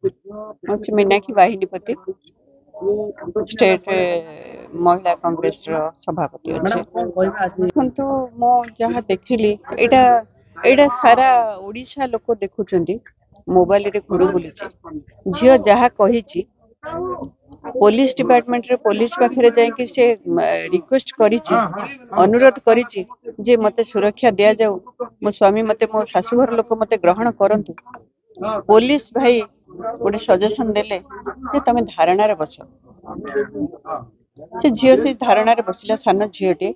हूँ मीनाक्षी वाहिनीपति स्टेट महिला कांग्रेस सभापति अच्छे देखु मो जहाँ देखिली एटा सारा ओडिशा लोक देखुं मोबाइल रे घुर बुली झील जहाँ कही पुलिस डिपार्टमेंट रे पुलिस पाखे जाकि से रिक्वेस्ट करी अनुरोध करी जे मते सुरक्षा दिया जाऊ मो स्वामी मते मो शाशुघर लोक मते ग्रहण करंतु पुलिस भाई गोटे सजेशन देले जे तमे धारणा रे बस से झील से धारणा रे बसिला सान झीलटे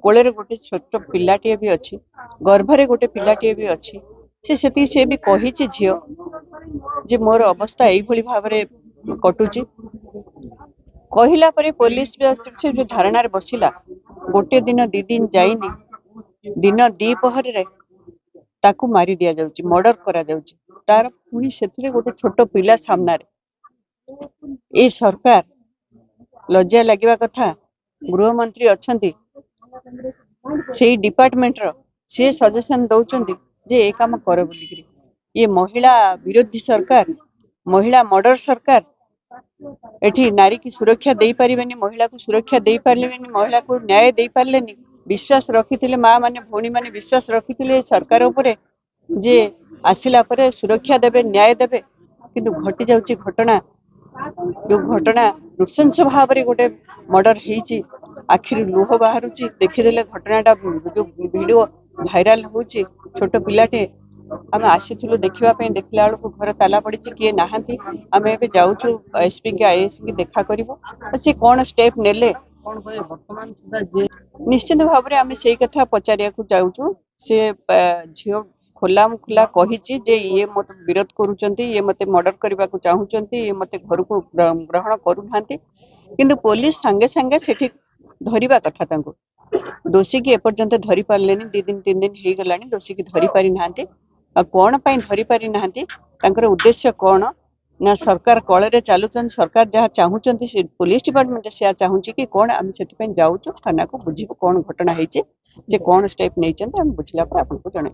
कोले रे गोटे छोट पिलाटे भी अच्छी गर्भरे गोटे पिलाटे भी अच्छी से भी कही झील जे मोर अवस्था यही भाव रे कटुची कहला परे पुलिस भी धारणा रे बसिला गोटे दिन दी दिन जाइनी दिन दी पहर रे ताकू मारी दिया जाउची मर्डर करा जाउची तार पुनी सेथिरे गोटे छोट पिला सामना रे ए सरकार लज्जा लागिबा कथा गृह मंत्री अछंती सेही डिपार्टमेंट रो से सजेशन दउचंती जे ए काम कर बोली ये महिला विरोधी सरकार महिला मर्डर सरकार एठी नारी की सुरक्षा दे पारिबेनी महिला को सुरक्षा दे पारलेनी महिला को न्याय दे पारलेनी विश्वास रखिथिले माँ माने भौणी माने विश्वास रखिथिले सरकार उपरे जे आसिला परे सुरक्षा देबे न्याय देबे किंतु घटी जाउची घटना जो घटना नृशंस भाव रे गोटे मर्डर हेची आखिर लुह बाहरुची देखिदेले घटनाटा जो वीडियो भाइराल होची छोट पिलाटे आम आसीथिलु देखिबा पे देखला बेलू घर ताला पड़ी किए नहांती आम ए जाऊँ एसपी के आईएएस की देखा करिवो से कौन स्टेप नेले कौन कहे वर्तमान सुधा जे निश्चित भाव में आम से कथा पचारिया को जाऊँ से झील खोला खुला कही जे ये मत विरोध करुँच ये मत मर्डर करने को चाहूँगी ये मत घर को ग्रहण करूना किंतु पुलिस सांगे सांगे से धरवा कथा दोषी की एपर्यंत धरी पारे दी दिन 3 दिन हो गला दोषी की धरी पारि ना कौन धरी पारि ना उद्देश्य कौन ना सरकार कल चलुचन सरकार जहाँ चाहूँगी से पुलिस डिपार्टमेंट से चाहूँगी कि कौन आम से जाऊँ थाना को बुझे कौन घटना होती कौन स्टेप नहीं बुझला आपको जन।